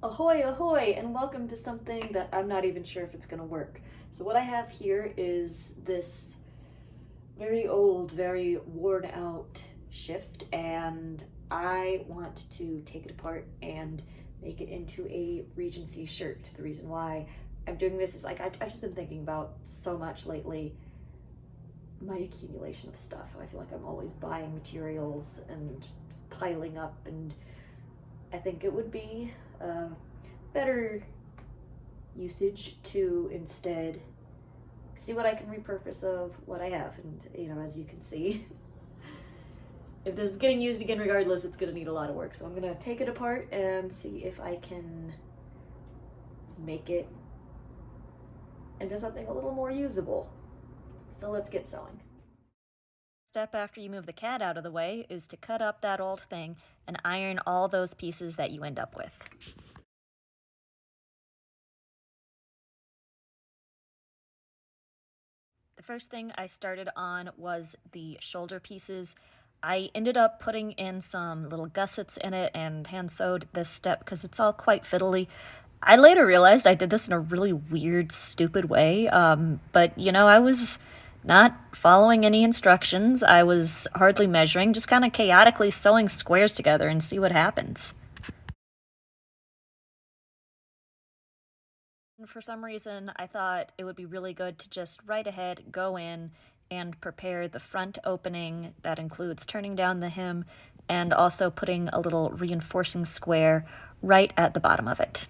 Ahoy, ahoy, and welcome to something that I'm not even sure if it's gonna work. So what I have here is this very old, very worn out shift, and I want to take it apart and make it into a Regency shirt. The reason why I'm doing this is I've just been thinking about so much lately, my accumulation of stuff. I feel like I'm always buying materials and piling up, and I think it would be better usage to instead see what I can repurpose of what I have. And as you can see, if this is getting used again regardless, it's gonna need a lot of work. So I'm gonna take it apart and see if I can make it into something a little more usable. So let's get sewing. Step after you move the cat out of the way is to cut up that old thing and iron all those pieces that you end up with. The first thing I started on was the shoulder pieces. I ended up putting in some little gussets in it and hand sewed this step because it's all quite fiddly. I later realized I did this in a really weird, stupid way, but I was not following any instructions. I was hardly measuring, just kind of chaotically sewing squares together and see what happens. For some reason, I thought it would be really good to just right ahead go in and prepare the front opening. That includes turning down the hem and also putting a little reinforcing square right at the bottom of it.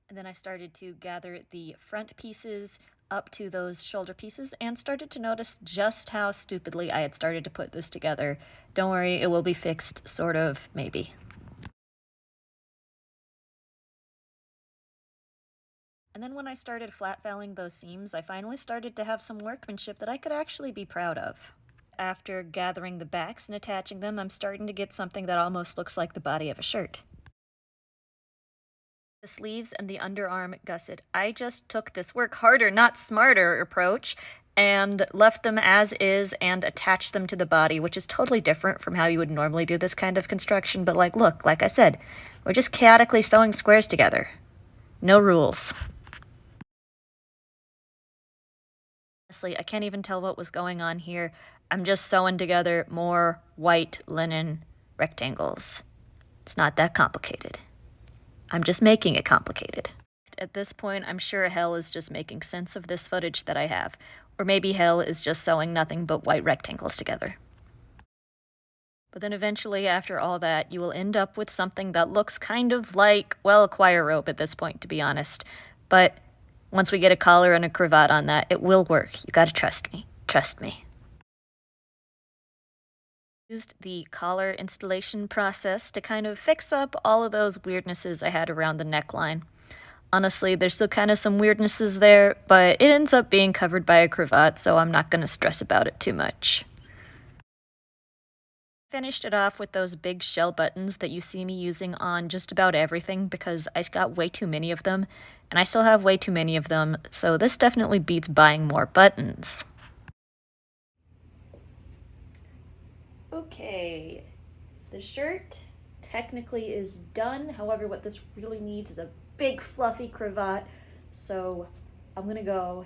And then I started to gather the front pieces up to those shoulder pieces and started to notice just how stupidly I had started to put this together. Don't worry, it will be fixed, sort of, maybe. And then when I started flat filing those seams, I finally started to have some workmanship that I could actually be proud of. After gathering the backs and attaching them, I'm starting to get something that almost looks like the body of a shirt. The sleeves and the underarm gusset, I just took this work harder, not smarter approach and left them as is and attached them to the body, which is totally different from how you would normally do this kind of construction. But look, like I said, we're just chaotically sewing squares together. No rules. Honestly, I can't even tell what was going on here. I'm just sewing together more white linen rectangles. It's not that complicated. I'm just making it complicated. At this point, I'm sure Hell is just making sense of this footage that I have. Or maybe Hell is just sewing nothing but white rectangles together. But then eventually, after all that, you will end up with something that looks kind of like, well, a choir robe at this point, to be honest. But once we get a collar and a cravat on that, it will work. You gotta trust me. Trust me. Used the collar installation process to kind of fix up all of those weirdnesses I had around the neckline. Honestly, there's still kind of some weirdnesses there, but it ends up being covered by a cravat, so I'm not gonna stress about it too much. Finished it off with those big shell buttons that you see me using on just about everything because I got way too many of them, and I still have way too many of them, so this definitely beats buying more buttons. Okay, the shirt technically is done. However, what this really needs is a big fluffy cravat, so I'm gonna go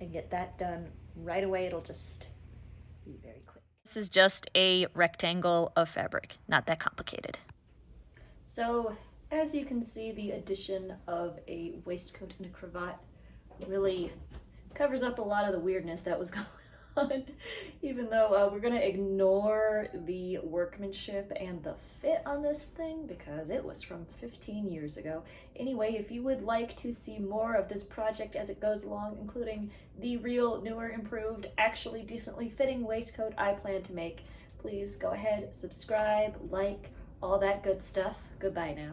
and get that done right away. It'll just be very quick. This is just a rectangle of fabric, not that complicated. So, as you can see, the addition of a waistcoat and a cravat really covers up a lot of the weirdness that was going on, even though we're gonna ignore the workmanship and the fit on this thing because it was from 15 years ago. Anyway, if you would like to see more of this project as it goes along, including the real, newer, improved, actually decently fitting waistcoat I plan to make, please go ahead, subscribe, like, all that good stuff. Goodbye now.